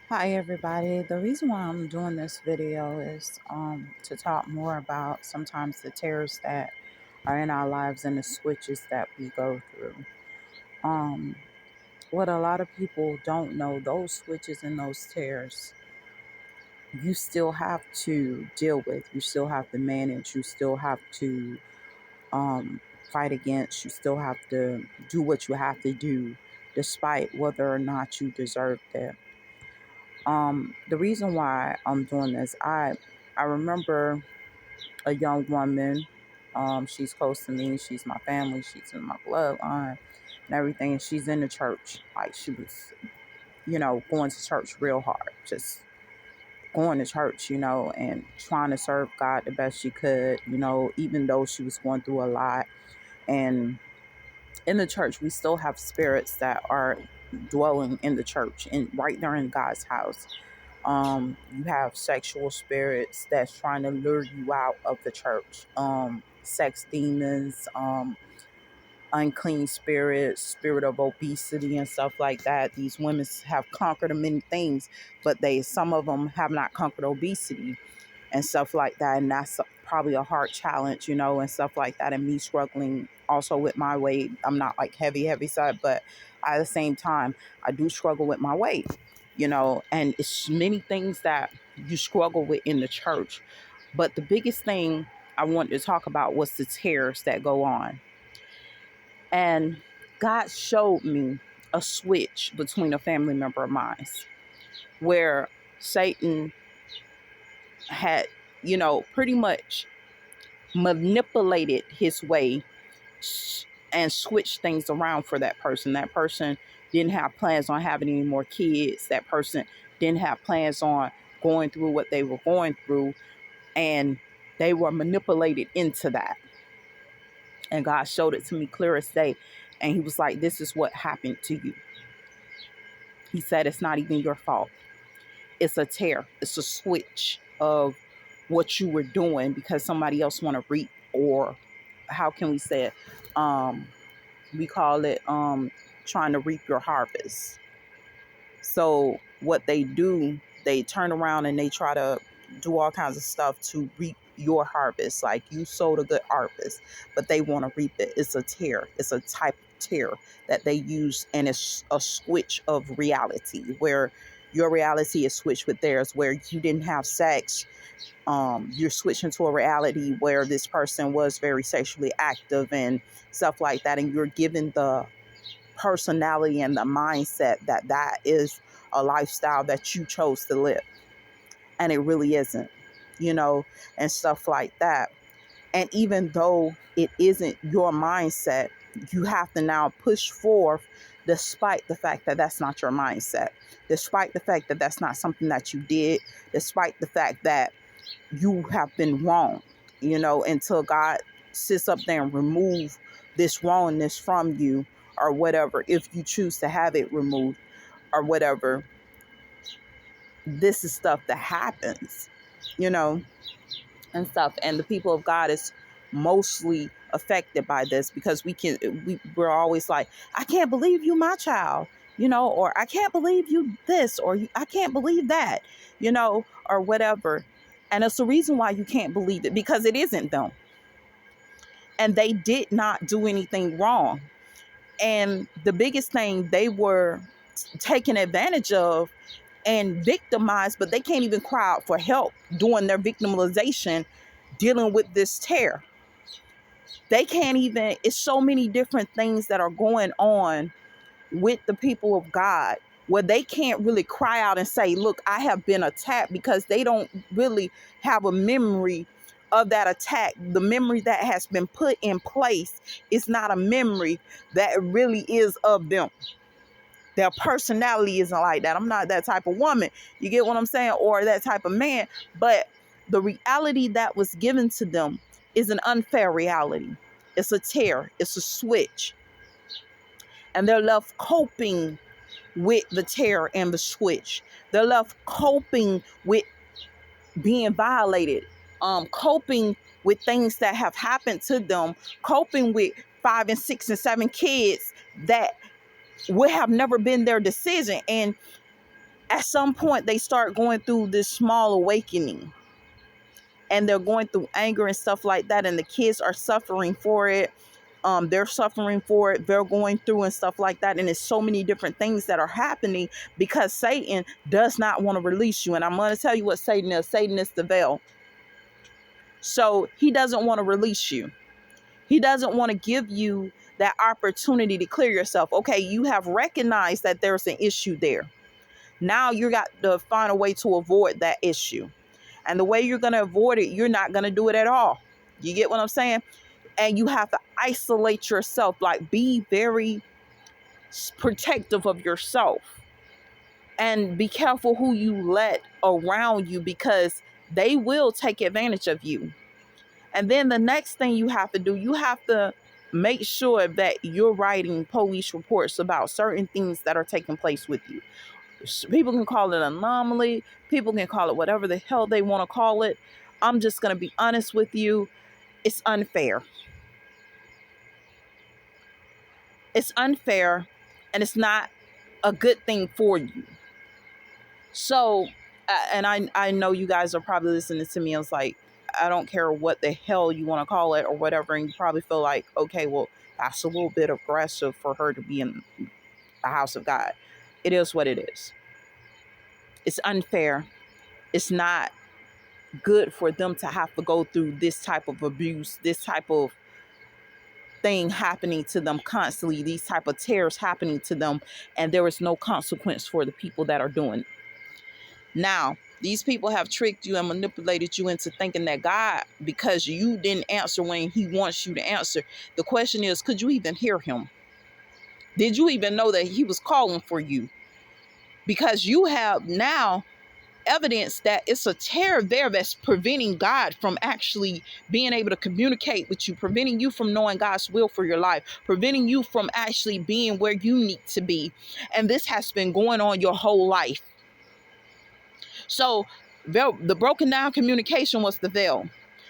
Hi everybody. The reason why I'm doing this video is to talk more about sometimes the tears that are in our lives and the switches that we go through. Um, what a lot of people don't know, those switches and those tears, you still have to deal with, you still have to manage, you still have to fight against, you still have to do what you have to do despite whether or not you deserve it. The reason why I'm doing this, I remember a young woman. She's close to me. She's my family. She's in my bloodline and everything. And she's in the church. Like she was, going to church real hard. Just going to church, and trying to serve God the best she could, even though she was going through a lot. And in the church, we still have spirits that are dwelling in the church and right there in God's house. You have sexual spirits that's trying to lure you out of the church. Sex demons, unclean spirits, spirit of obesity and stuff like that. These women have conquered many things, but some of them have not conquered obesity and stuff like that. And that's probably a hard challenge, and stuff like that. And me struggling also with my weight. I'm not like heavy side, but at the same time, I do struggle with my weight, and it's many things that you struggle with in the church. But the biggest thing I wanted to talk about was the tears that go on. And God showed me a switch between a family member of mine where Satan had, pretty much manipulated his way and switched things around for that person. That person didn't have plans on having any more kids. That person didn't have plans on going through what they were going through. And they were manipulated into that. And God showed it to me clear as day. And he was like, this is what happened to you. He said, it's not even your fault. It's a tear. It's a switch of what you were doing because somebody else want to reap, or how can we say it? We call it trying to reap your harvest. So what they do, they turn around and they try to do all kinds of stuff to reap your harvest. Like you sowed a good harvest, but they want to reap it. It's a tear. It's a type of tear that they use, and it's a switch of reality where your reality is switched with theirs, where you didn't have sex. You're switching to a reality where this person was very sexually active and stuff like that, and you're given the personality and the mindset that that is a lifestyle that you chose to live, and it really isn't, and stuff like that. And even though it isn't your mindset, you have to now push forth despite the fact that that's not your mindset, despite the fact that that's not something that you did, despite the fact that you have been wrong, until God sits up there and remove this wrongness from you or whatever, if you choose to have it removed or whatever. This is stuff that happens, you know, and stuff. And the people of God is mostly affected by this because we're always like, I can't believe you, my child, or I can't believe you this, or I can't believe that, or whatever. And it's the reason why you can't believe it, because it isn't them. And they did not do anything wrong. And the biggest thing, they were taken advantage of and victimized, but they can't even cry out for help doing their victimization, dealing with this tear. They can't even, it's so many different things that are going on with the people of God where they can't really cry out and say, look, I have been attacked, because they don't really have a memory of that attack. The memory that has been put in place is not a memory that really is of them. Their personality isn't like that. I'm not that type of woman. You get what I'm saying? Or that type of man. But the reality that was given to them is an unfair reality. It's a tear. It's a switch. And they're left coping with the tear and the switch. They're left coping with being violated, coping with things that have happened to them, coping with 5 and 6 and 7 kids that would have never been their decision. And At some point, they start going through this small awakening, and they're going through anger and stuff like that, and the kids are suffering for it. They're suffering for it. They're going through and stuff like that. And it's so many different things that are happening because Satan does not want to release you. And I'm going to tell you what Satan is. Satan is the veil. So he doesn't want to release you. He doesn't want to give you that opportunity to clear yourself. Okay, you have recognized that there's an issue there. Now you got to find a way to avoid that issue. And the way you're going to avoid it, you're not going to do it at all. You get what I'm saying? And you have to isolate yourself, like be very protective of yourself, and be careful who you let around you, because they will take advantage of you. And then the next thing you have to do, you have to make sure that you're writing police reports about certain things that are taking place with you. People can call it an anomaly. People can call it whatever the hell they want to call it. I'm just going to be honest with you. It's unfair. It's unfair, and it's not a good thing for you. So, and I know you guys are probably listening to me. I was like, I don't care what the hell you want to call it or whatever. And you probably feel like, okay, well, that's a little bit aggressive for her to be in the house of God. It is what it is. It's unfair. It's not good for them to have to go through this type of abuse, this type of thing happening to them constantly, these type of tears happening to them, and there is no consequence for the people that are doing it. Now, these people have tricked you and manipulated you into thinking that God, because you didn't answer when he wants you to answer. The question is, could you even hear him? Did you even know that he was calling for you? Because you have now evidence that it's a terror there that's preventing God from actually being able to communicate with you, preventing you from knowing God's will for your life, preventing you from actually being where you need to be. And this has been going on your whole life. So the broken down communication was the veil.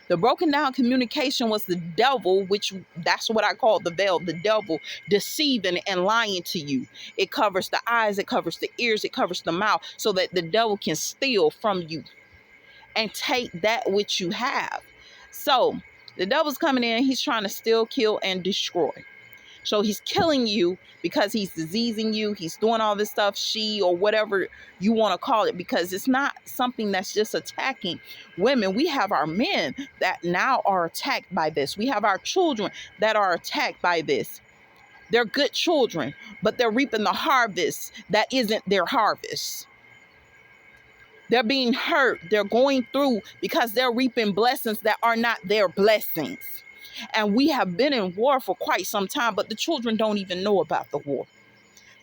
The broken down communication was the devil, which that's what I call the veil, the devil deceiving and lying to you. It covers the eyes, it covers the ears, it covers the mouth, so that the devil can steal from you and take that which you have. So the devil's coming in, he's trying to steal, kill, and destroy. So he's killing you because he's diseasing you. He's doing all this stuff, or whatever you want to call it, because it's not something that's just attacking women. We have our men that now are attacked by this. We have our children that are attacked by this. They're good children, but they're reaping the harvest that isn't their harvest. They're being hurt. They're going through because they're reaping blessings that are not their blessings. And we have been in war for quite some time, but the children don't even know about the war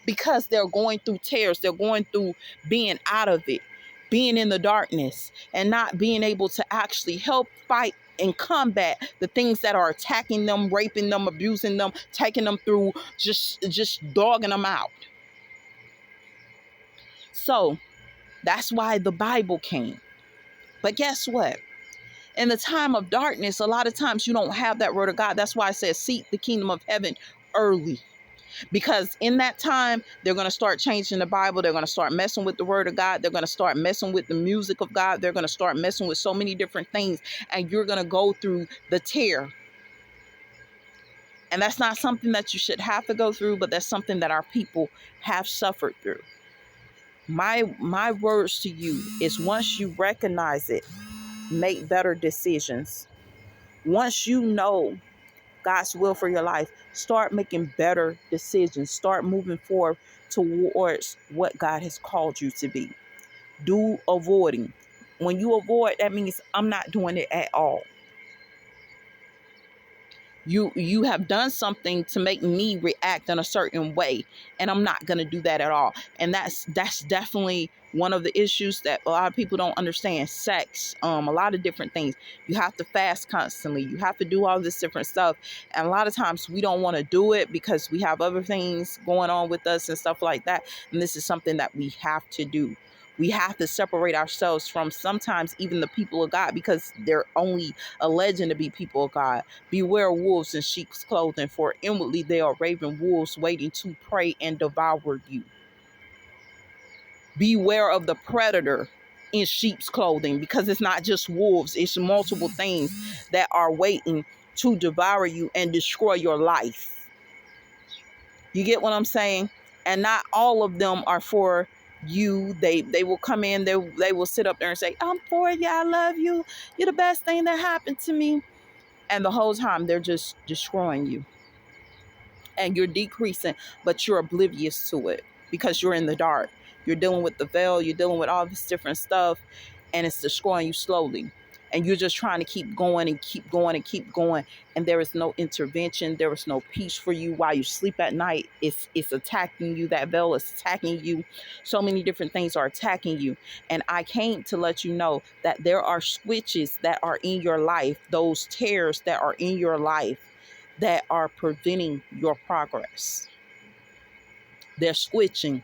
because they're going through tears. They're going through being out of it, being in the darkness, and not being able to actually help fight and combat the things that are attacking them, raping them, abusing them, taking them through, just dogging them out. So that's why the Bible came. But guess what? In the time of darkness, a lot of times you don't have that word of God. That's why I said seek the kingdom of heaven early. Because in that time, they're going to start changing the Bible. They're going to start messing with the word of God. They're going to start messing with the music of God. They're going to start messing with so many different things. And you're going to go through the tear. And that's not something that you should have to go through, but that's something that our people have suffered through. My words to you is, once you recognize it, make better decisions. Once you know God's will for your life, start making better decisions. Start moving forward towards what God has called you to be. Do avoiding. When you avoid, that means I'm not doing it at all. You have done something to make me react in a certain way, and I'm not going to do that at all. And that's definitely one of the issues that a lot of people don't understand. Sex, a lot of different things. You have to fast constantly. You have to do all this different stuff. And a lot of times we don't want to do it because we have other things going on with us and stuff like that. And this is something that we have to do. We have to separate ourselves from sometimes even the people of God, because they're only alleging to be people of God. Beware wolves in sheep's clothing, for inwardly they are raven wolves waiting to prey and devour you. Beware of the predator in sheep's clothing, because it's not just wolves, it's multiple things that are waiting to devour you and destroy your life. You get what I'm saying? And not all of them are for you. They will come in, they will sit up there and say, I'm for you, I love you, you're the best thing that happened to me. And the whole time they're just destroying you. And you're decreasing, but you're oblivious to it because you're in the dark. You're dealing with the veil, you're dealing with all this different stuff, and it's destroying you slowly. And you're just trying to keep going and keep going and keep going. And there is no intervention. There is no peace for you while you sleep at night. It's attacking you. That veil is attacking you. So many different things are attacking you. And I came to let you know that there are switches that are in your life, those tears that are in your life that are preventing your progress. They're switching.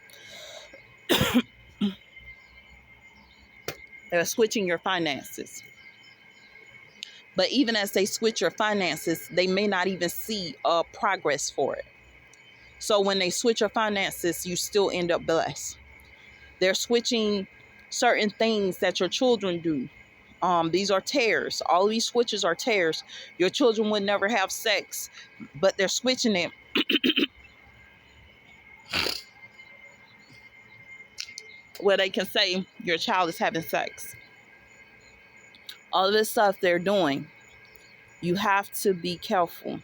They're switching your finances. But even as they switch your finances, they may not even see progress for it. So when they switch your finances, you still end up blessed. They're switching certain things that your children do. These are tears. All these switches are tears. Your children would never have sex, but they're switching it where they can say your child is having sex. All of this stuff they're doing, you have to be careful.